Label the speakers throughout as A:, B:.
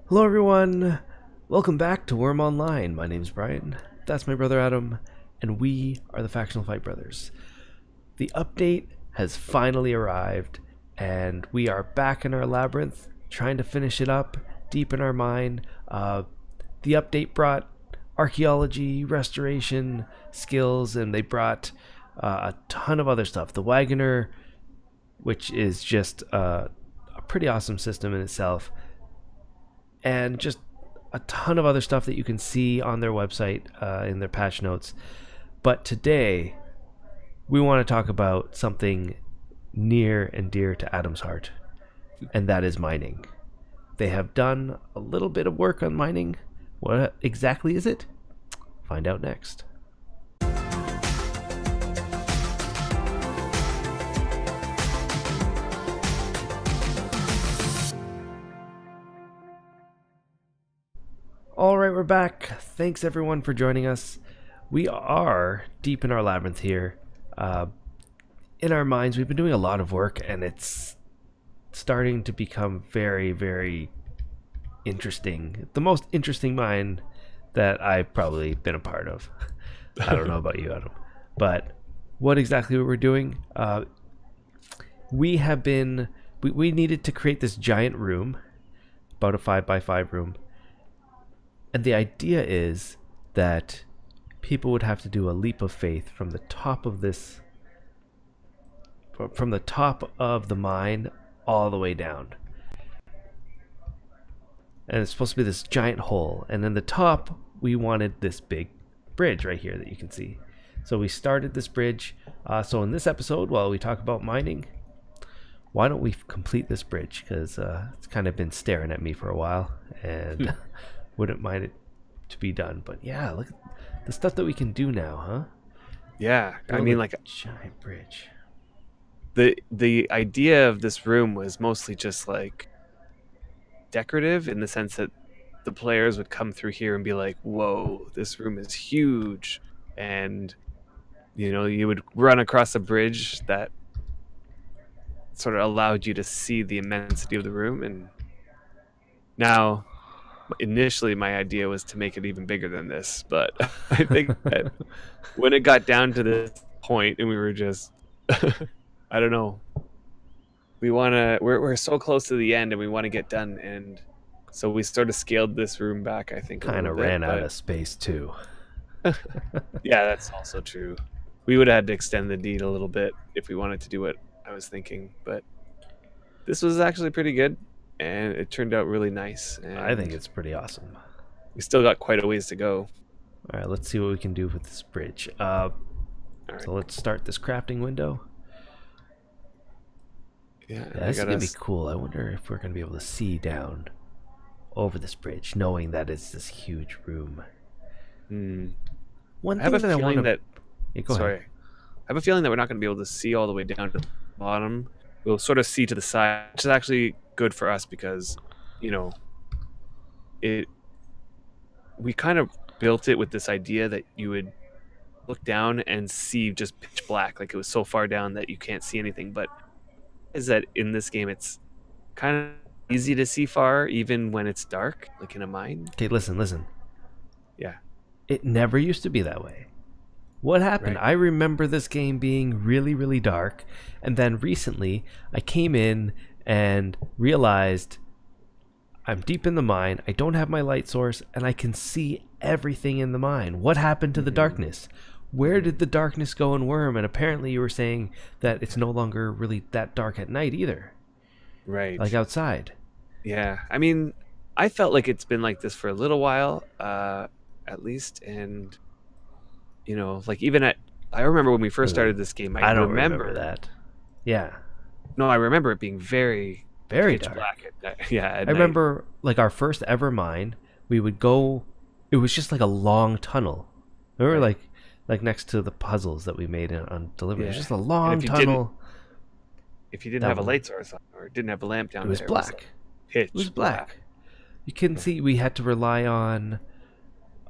A: Hello, everyone. Welcome back to Wurm Online. My name's Brian. That's my brother Adam, and we are the Factional Fight Brothers. The update has finally arrived, and we are back in our labyrinth, trying to finish it up, deep in our mine. The update brought archaeology, restoration skills, and they brought a ton of other stuff. The Wagoner, which is just a pretty awesome system in itself, and just a ton of other stuff that you can see on their website in their patch notes. But today, we want to talk about something near and dear to Adam's heart, and that is mining. They have done a little bit of work on mining. What exactly is it? Find out next. All right, we're back. Thanks everyone for joining us. We are deep in our labyrinth here. In our minds, we've been doing a lot of work, and it's starting to become very, very interesting. The most interesting mine that I've probably been a part of. I don't know about you, Adam, but what exactly we're doing? We needed to create this giant room, about a 5x5 room. And the idea is that people would have to do a leap of faith from the top of the mine all the way down. And it's supposed to be this giant hole. And then the top, we wanted this big bridge right here that you can see. So we started this bridge. So in this episode, while we talk about mining, why don't we complete this bridge? Because it's kind of been staring at me for a while. And wouldn't mind it to be done. But yeah, look at the stuff that we can do now, huh?
B: Yeah, I mean, like a
A: giant bridge.
B: The idea of this room was mostly just like decorative, in the sense that the players would come through here and be like, whoa, this room is huge. And you would run across a bridge that sort of allowed you to see the immensity of the room. And now, initially my idea was to make it even bigger than this, but I think that when it got down to this point and we were just I don't know, we're so close to the end and we want to get done, and so we sort of scaled this room back, I think.
A: Kind of ran out of space too.
B: Yeah, that's also true. We would have had to extend the deed a little bit if we wanted to do what I was thinking, but this was actually pretty good. And it turned out really nice. And
A: I think it's pretty awesome.
B: We still got quite a ways to go.
A: All right, let's see what we can do with this bridge. All right. So let's start this crafting window.
B: Yeah,
A: this is going to be cool. I wonder if we're going to be able to see down over this bridge, knowing that it's this huge room. One thing that I want to...
B: Yeah, sorry. I have a feeling that we're not going to be able to see all the way down to the bottom. We'll sort of see to the side, which is actually good for us because, we kind of built it with this idea that you would look down and see just pitch black, like it was so far down that you can't see anything. But is that in this game it's kind of easy to see far even when it's dark, like in a mine.
A: Okay, listen.
B: Yeah.
A: It never used to be that way. What happened?
B: Right.
A: I remember this game being really, really dark, and then recently I came in and realized I'm deep in the mine, I don't have my light source, and I can see everything in the mine. What happened to the darkness? Where did the darkness go in Wurm? And apparently you were saying that it's no longer really that dark at night either.
B: Right.
A: Like outside.
B: Yeah. I mean, I felt like it's been like this for a little while, at least, and... like I remember when we first started this game,
A: I don't remember that. Yeah.
B: No, I remember it being very,
A: very
B: dark.
A: Black
B: At night. Yeah.
A: I remember like our first ever mine, we would go, it was just like a long tunnel. Remember like next to the puzzles that we made on delivery. It was just a long tunnel.
B: If you didn't have a light source on, or didn't have a lamp down there,
A: it was black.
B: It
A: was black. You couldn't see. We had to rely on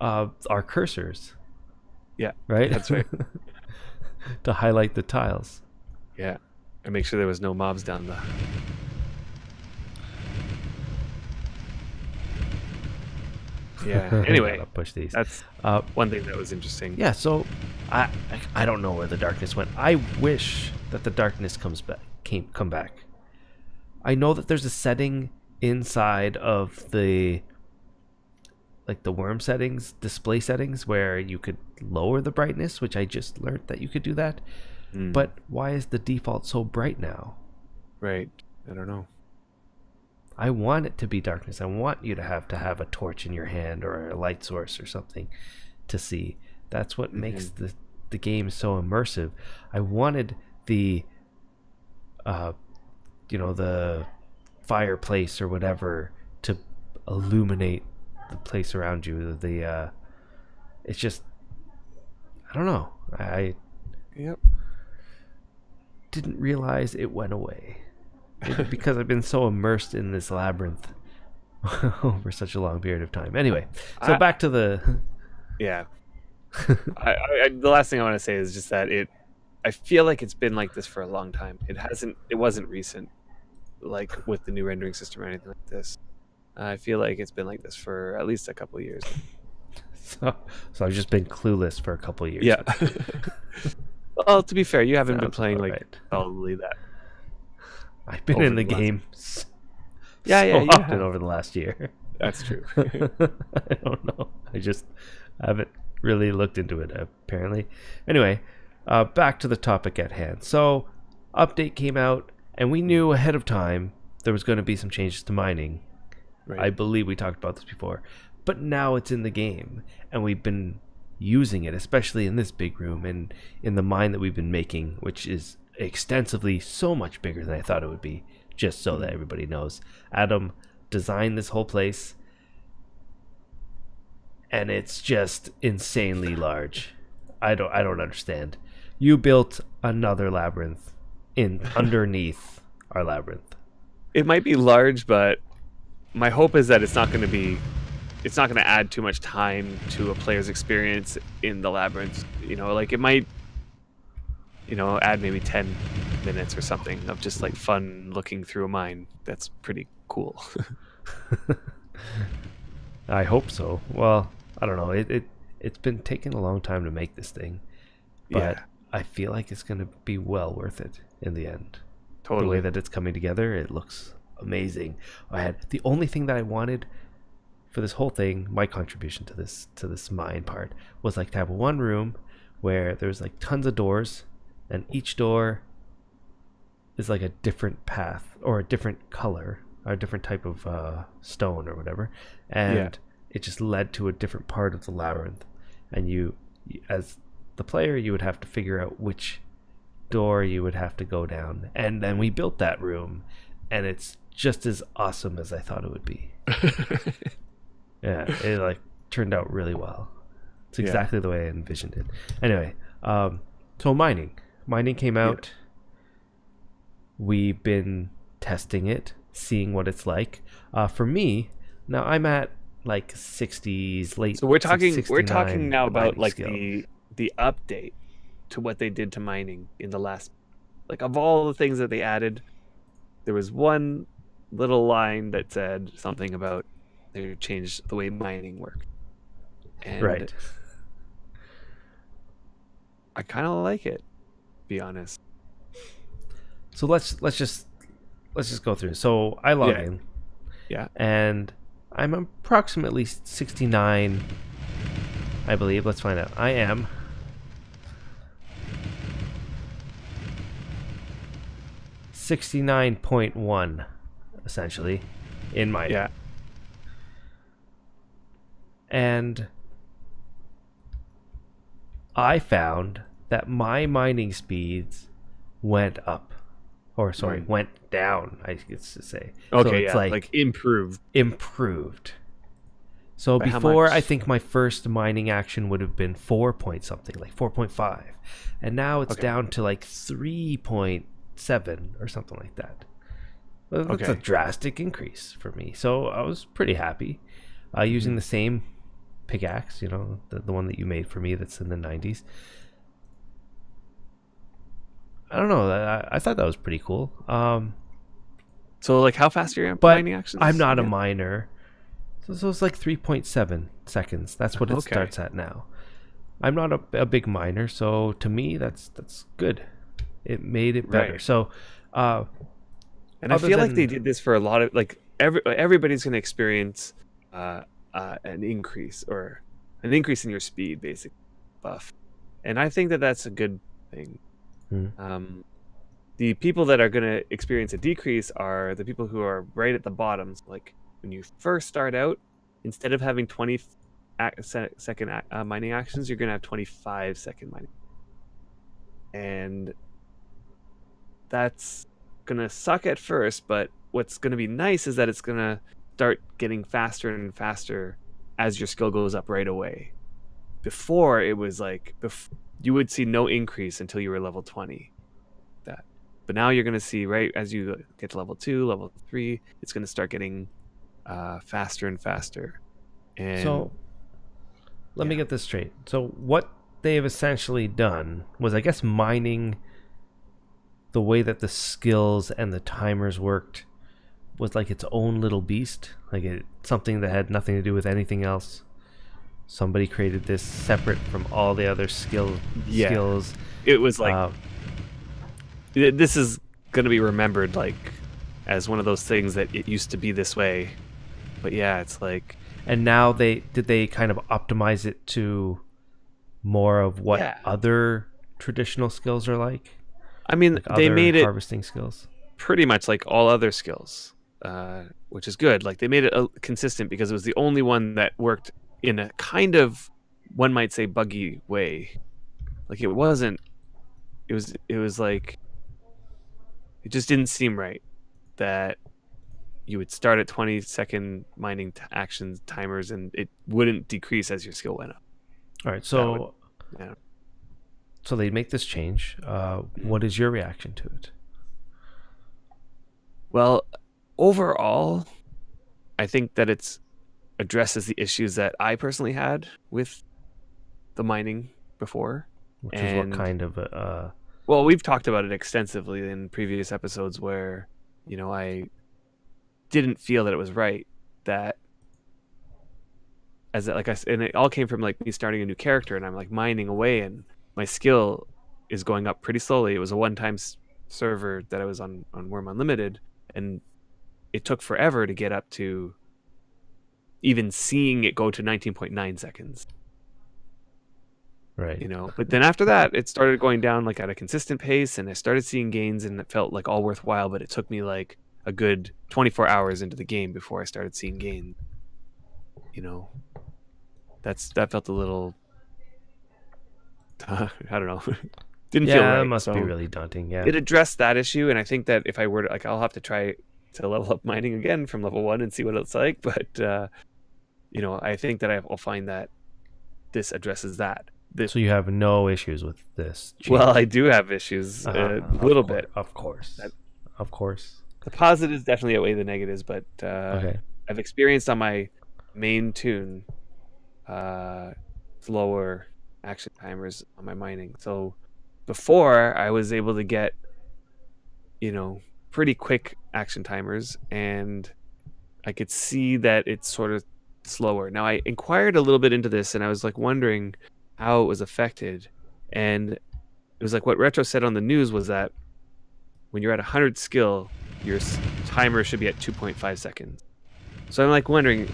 A: our cursors.
B: Yeah,
A: right.
B: That's right.
A: To highlight the tiles.
B: Yeah, and make sure there was no mobs down the Yeah.
A: I
B: Anyway,
A: gotta push these.
B: that's
A: Uh,
B: one thing that was interesting.
A: yeah. So I I don't know where the darkness went. I wish that the darkness come back. I know that there's a setting inside of the the Wurm settings, display settings, where you could lower the brightness, which I just learned that you could do that.
B: Mm,
A: But why is the default so bright now?
B: right. I don't know.
A: I want it to be darkness. I want you to have a torch in your hand or a light source or something to see. That's what makes the game so immersive. I wanted the uh the fireplace or whatever to illuminate the place around you. It's just, I don't know. I
B: Yep.
A: didn't realize it went away. Maybe because I've been so immersed in this labyrinth over such a long period of time. Anyway, so
B: I,
A: back to the
B: yeah. The last thing I want to say is just that I feel like it's been like this for a long time. It wasn't recent, like with the new rendering system or anything like this. I feel like it's been like this for at least a couple of years.
A: so I've just been clueless for a couple of years.
B: Yeah. Well, to be fair, you haven't been
A: Sounds
B: playing
A: about
B: like
A: right.
B: probably that.
A: I've been
B: over
A: in the
B: the last-
A: game
B: Yeah,
A: so
B: yeah, you
A: often
B: have.
A: over the last year.
B: That's true.
A: I don't know. I just haven't really looked into it, apparently. Anyway, back to the topic at hand. So, update came out, and we knew ahead of time there was going to be some changes to mining.
B: Right.
A: I believe we talked about this before. But now it's in the game, and we've been using it, especially in this big room and in the mine that we've been making, which is extensively so much bigger than I thought it would be, just so that everybody knows. Adam designed this whole place, and it's just insanely large. I don't understand. You built another labyrinth in underneath our labyrinth.
B: It might be large, but my hope is that it's not going to add too much time to a player's experience in the labyrinth. Like it might, add maybe 10 minutes or something of just like fun looking through a mine. That's pretty cool.
A: I hope so. Well, I don't know. It's been taking a long time to make this thing, but
B: Yeah,
A: I feel like it's going to be well worth it in the end. The way
B: totally.
A: that it's coming together, it looks amazing. I had the only thing that I wanted for this whole thing, my contribution to this mine part, was like to have one room where there's like tons of doors, and each door is like a different path or a different color or a different type of stone or whatever, and
B: Yeah.
A: it just led to a different part of the labyrinth. And as the player, you would have to figure out which door you would have to go down, and then we built that room, and it's just as awesome as I thought it would be. Yeah, it like turned out really well. It's
B: Yeah.
A: exactly the way I envisioned it. Anyway, so mining came out. We've been testing it, seeing what it's like. For me, now I'm at like 60s, late.
B: So we're talking
A: 69
B: now about
A: mining
B: like
A: skill.
B: the update to what they did to mining in the last, like, of all the things that they added, there was one little line that said something about they changed the way mining worked. And
A: Right.
B: I kind of like it, to be honest.
A: So let's just go through. So I log
B: Yeah.
A: in,
B: Yeah.
A: and I'm approximately 69, I believe. Let's find out. I am 69.1, essentially, in mining.
B: Yeah.
A: And I found that my mining speeds went up. Or, sorry,
B: Right.
A: went down, I guess to say.
B: Okay.
A: So it's
B: Yeah. Like improved.
A: improved. So
B: By how
A: before,
B: much?
A: I think my first mining action would have been 4 point something, like 4.5. And now it's
B: Okay.
A: down to like 3.7 or something like that. Well, that's a
B: Okay.
A: drastic increase for me. So I was pretty happy. Using the same pickaxe, the one that you made for me that's in the 90s. I don't know. I thought that was pretty cool.
B: So like, how fast are your
A: But
B: mining actions?
A: I'm not a
B: again?
A: miner. So it's like 3.7 seconds. That's what it
B: Okay,
A: starts at now. I'm not a big miner, so to me that's good. It made it better.
B: right.
A: So, uh,
B: And I
A: other
B: feel like they
A: than
B: did this for a lot of like everybody's going to experience uh, an increase or an increase in your speed, basically buff, and I think that that's a good thing.
A: hmm,
B: Um, the people that are going to experience a decrease are the people who are right at the bottom. So like when you first start out, instead of having 20-second mining actions, you're going to have 25-second mining, and that's gonna suck at first, but what's gonna be nice is that it's gonna start getting faster and faster as your skill goes up right away. Before it was like you would see no increase until you were level 20. That, but now you're gonna see right as you get to level 2, level 3, it's gonna start getting faster and faster. And
A: so let me
B: yeah,
A: get this straight. So what they have essentially done was, I guess, mining the way that the skills and the timers worked was like its own little beast, like something that had nothing to do with anything else. Somebody created this separate from all the other
B: yeah,
A: skills.
B: it was like
A: Uh,
B: this is gonna be remembered like as one of those things that it used to be this way. But yeah, it's like
A: and now they kind of optimize it to more of what
B: yeah.
A: other traditional skills are
B: I mean,
A: like
B: they
A: other
B: made it
A: harvesting skills.
B: pretty much like all other skills, which is good. Like they made it consistent because it was the only one that worked in a kind of, one might say, buggy way. Like it wasn't. It was like it just didn't seem right that you would start at 20-second mining actions timers and it wouldn't decrease as your skill went up.
A: All right,
B: That would, yeah.
A: so they make this change.
B: Mhm.
A: What is your reaction to it?
B: Well, overall, I think that it's addresses the issues that I personally had with the mining before.
A: Which is what
B: And
A: kind of
B: well, we've talked about it extensively in previous episodes where, I didn't feel that it was right that like I said, and it all came from like me starting a new character and I'm like mining away and my skill is going up pretty slowly. It was a one-time server that I was on Wurm Unlimited, and it took forever to get up to even seeing it go to 19.9 seconds.
A: right.
B: But then after that it started going down like at a consistent pace and I started seeing gains and it felt like all worthwhile, but it took me like a good 24 hours into the game before I started seeing gains. you know that felt a little I don't know. Didn't feel
A: Yeah, it
B: right,
A: must be
B: so
A: really daunting. Yeah.
B: it addressed that issue. And I think that if I were to, like, I'll have to try to level up mining again from level 1 and see what it's like, but I think that I'll find that this addresses that.
A: So you have no issues with this
B: Well, I
A: change?
B: do have issues a
A: Of
B: little
A: course,
B: bit.
A: of course,
B: That
A: of course.
B: the positives definitely outweigh the negatives, but
A: Okay.
B: I've experienced on my main tune uh, slower action timers on my mining. So before I was able to get pretty quick action timers, and I could see that it's sort of slower. Now I inquired a little bit into this, and I was like wondering how it was affected, and it was like what Retro said on the news was that when you're at 100 skill, your timer should be at 2.5 seconds. So I'm like wondering,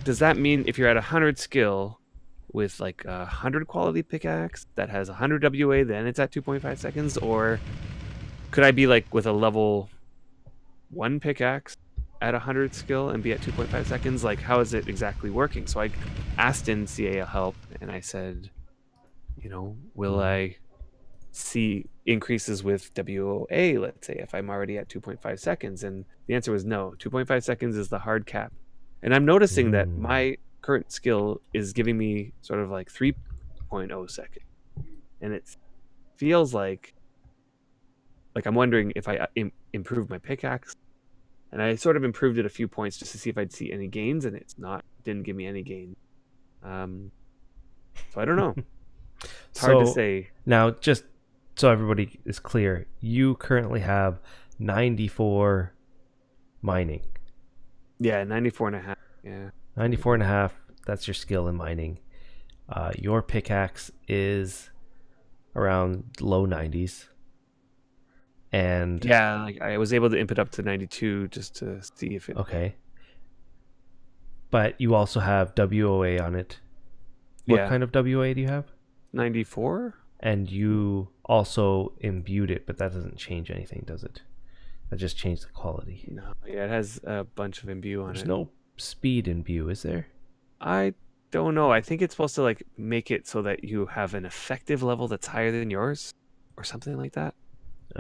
B: does that mean if you're at 100 skill with like a 100 quality pickaxe that has 100 WA, then it's at 2.5 seconds? Or could I be like with a level 1 pickaxe at 100 skill and be at 2.5 seconds? Like, how is it exactly working? So I asked in CA help and I said, will I see increases with WOA, let's say, if I'm already at 2.5 seconds? And the answer was no. 2.5 seconds is the hard cap. And I'm noticing that
A: Mm.
B: my current skill is giving me sort of like 3.0 seconds. And it feels like I'm wondering if I improve my pickaxe. And I sort of improved it a few points just to see if I'd see any gains, and didn't give me any gain. So I don't know. It's hard to
A: So
B: say.
A: now, just so everybody is clear, you currently have 94 mining.
B: Yeah, 94 and a half. Yeah.
A: 94.5. That's your skill in mining. Your pickaxe is around low 90s. And
B: Yeah, like I was able to input up to 92 just to see if it.
A: okay. But you also have WOA on it. What
B: Yeah,
A: kind of WOA do you have?
B: 94.
A: And you also imbued it, but that doesn't change anything, does it? That just changed the quality.
B: No, yeah, it has a bunch of imbue on
A: There's
B: it.
A: no speed imbue, is there?
B: I don't know. I think it's supposed to like make it so that you have an effective level that's higher than yours, or something like that.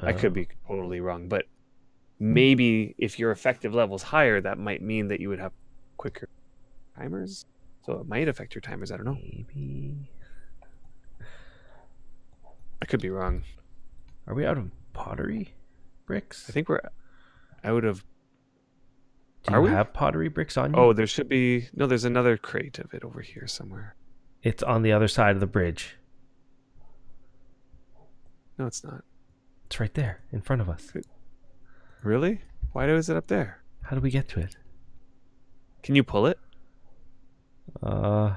B: I could be totally wrong, but maybe if your effective level's higher, that might mean that you would have quicker timers. So it might affect your timers. I don't know.
A: Maybe.
B: I could be wrong.
A: Are we out of pottery bricks?
B: I think we're out of.
A: Do
B: Are
A: you
B: we?
A: have pottery bricks on you?
B: Oh, there should be. No, there's another crate of it over here somewhere.
A: It's on the other side of the bridge.
B: No, it's not.
A: It's right there in front of us.
B: Really? Why is it up there?
A: How do we get to it?
B: Can you pull it?
A: Uh,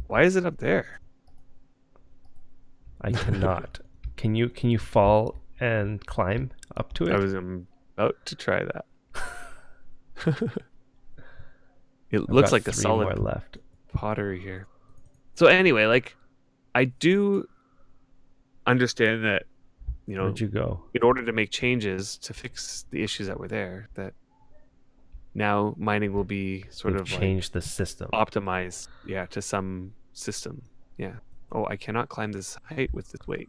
B: Why is it up there?
A: I cannot. Can you fall and climb up to it?
B: I was about to try that. It
A: I've
B: looks
A: got
B: like a
A: 3
B: solid
A: more left.
B: pottery here. So anyway, like I do understand that, you know,
A: Where'd you go?
B: in order to make changes to fix the issues that were there, that now mining will be sort
A: We've
B: of like
A: changed the system.
B: optimized, yeah, to some system. Yeah. Oh, I cannot climb this height with this weight.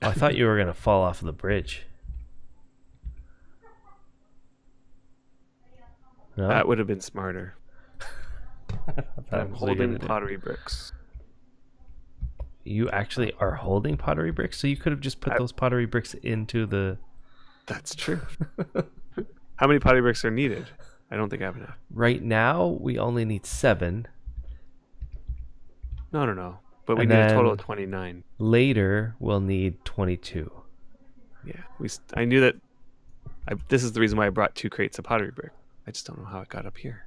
A: Oh, I thought you were gonna fall off the bridge. No?
B: That would have been smarter.
A: That
B: I'm
A: was what you're
B: holding
A: gonna do.
B: pottery bricks.
A: You actually are holding pottery bricks, so you could have just put those pottery bricks into the.
B: That's true. How many pottery bricks are needed? I don't think I have enough.
A: Right now, we only need 7.
B: No. But we
A: And
B: need a total
A: then-
B: of 29.
A: Later, we'll need 22.
B: Yeah. I knew that. This is the reason why I brought 2 crates of pottery brick. I just don't know how it got up here.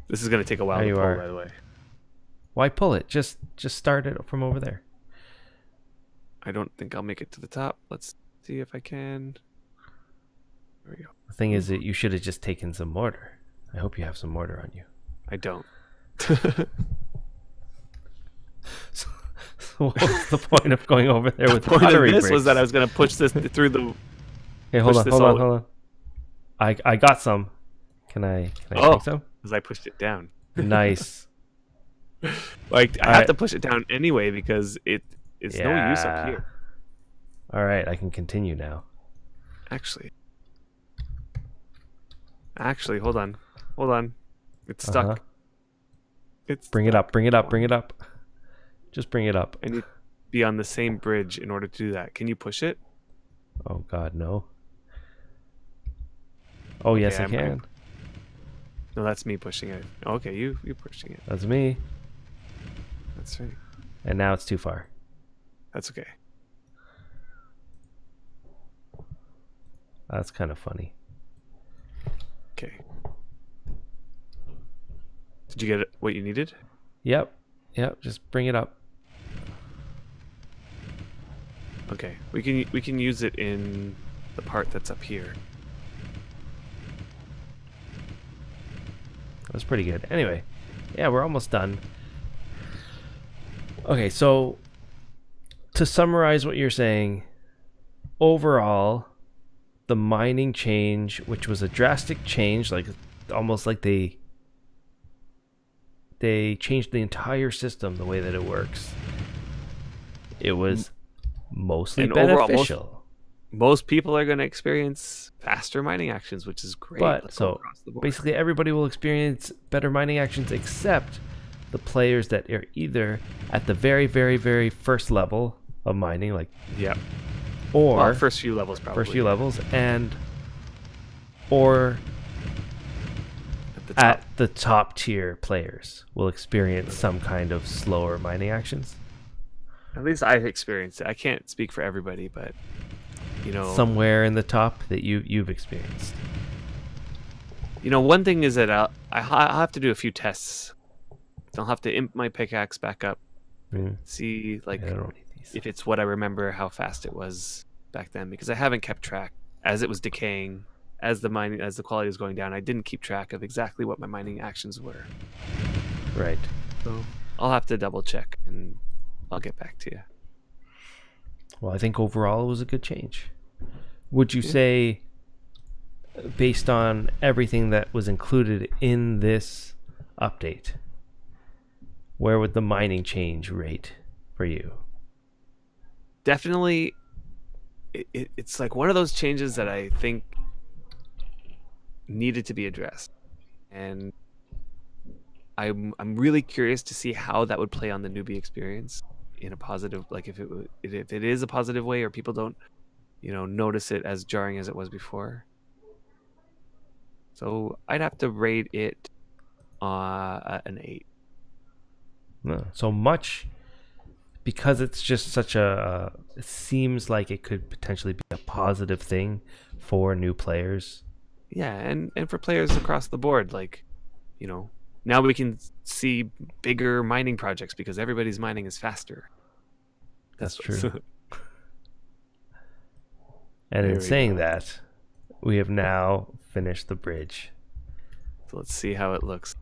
B: This is going to take a while
A: There
B: to
A: you
B: pull,
A: are.
B: by the way.
A: Why pull it? Just start it from over there.
B: I don't think I'll make it to the top. Let's see if I can. There we go.
A: The thing is that you should have just taken some mortar. I hope you have some mortar on you.
B: I don't.
A: So what's the point of going over there with
B: The point of
A: pottery
B: this
A: bricks?
B: was that I was going to push this through the.
A: Hey, hold
B: push
A: on,
B: this
A: hold
B: all-
A: on. I got some. Can I
B: Oh.
A: take some?
B: Because I pushed it down.
A: Nice.
B: Like I
A: All
B: have
A: right.
B: to push it down anyway because it's no use up
A: Yeah.
B: here.
A: All right, I can continue now.
B: Actually, hold on. It's stuck.
A: Uh-huh.
B: It's
A: Bring it up, bring it up, bring it up. Just bring it up.
B: I need to be on the same bridge in order to do that. Can you push it?
A: Oh God, no. Oh yes,
B: Okay,
A: I
B: I'm-
A: can.
B: No, that's me pushing it. Okay, you pushing it.
A: That's me.
B: That's right.
A: And now it's too far.
B: That's okay.
A: That's kind of funny.
B: Okay. Did you get what you needed?
A: Yep. Just bring it up.
B: Okay. We can use it in the part that's up here.
A: That's pretty good. Anyway, yeah, we're almost done. Okay, so to summarize what you're saying, overall, the mining change, which was a drastic change, like almost like they changed the entire system, the way that it works. It was mostly
B: And overall,
A: beneficial.
B: Most people are going to experience faster mining actions, which is great.
A: But
B: Let's go
A: so
B: across the board.
A: basically everybody will experience better mining actions except the players that are either at the very, very, very first level of mining, like,
B: yeah.
A: or
B: Well, first few levels probably.
A: first few levels, and or
B: at the top.
A: at the top tier players will experience some kind of slower mining actions.
B: At least I've experienced it. I can't speak for everybody, but you know,
A: Somewhere in the top that you've experienced.
B: One thing is that I'll have to do a few tests. I'll have to imp my pickaxe back up, see
A: I don't need these.
B: if it's what I remember how fast it was back then, because I haven't kept track as it was decaying, as the quality was going down. I didn't keep track of exactly what my mining actions were.
A: Right.
B: So I'll have to double check, and I'll get back to you.
A: Well, I think overall it was a good change. Would you say, based on everything that was included in this update, where would the mining change rate for you?
B: Definitely, it's like one of those changes that I think needed to be addressed, and I'm really curious to see how that would play on the newbie experience in a positive, like if it is a positive way, or people don't notice it as jarring as it was before. So I'd have to rate it an 8.
A: No. So much, because it's just such it seems like it could potentially be a positive thing for new players.
B: Yeah, and for players across the board, like, now we can see bigger mining projects because everybody's mining is faster.
A: That's true. And in
B: There we
A: saying
B: go.
A: that, we have now finished the bridge.
B: So let's see how it looks,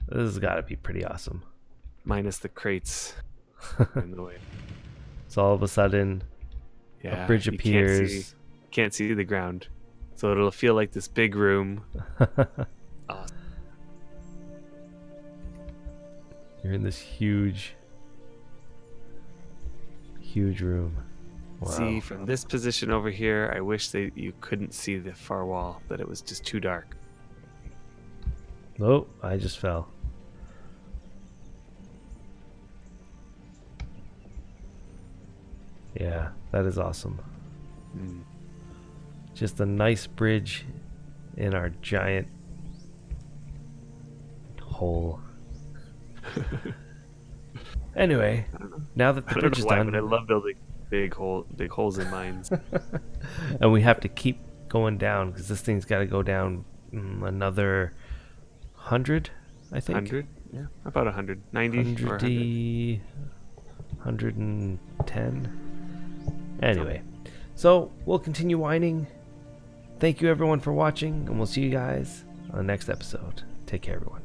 A: This has got to be pretty awesome.
B: minus the crates in the way.
A: So all of a sudden,
B: Yeah,
A: a bridge
B: you
A: appears.
B: can't see the ground, so it'll feel like this big room. Awesome.
A: You're in this huge room. Wow.
B: See, from this position over here, I wish that you couldn't see the far wall, that it was just too dark.
A: Oh, I just fell. Yeah, that is awesome. Just a nice bridge in our giant hole. Anyway, now that the
B: I don't
A: bridge
B: know
A: is
B: why,
A: done,
B: but I love building big holes in mines.
A: and we have to keep going down because this thing's got to go down another 100, I think.
B: 100? Yeah, about 100. 90 or 100.
A: 110. Anyway, so we'll continue whining. Thank you everyone for watching, and we'll see you guys on the next episode. Take care, everyone.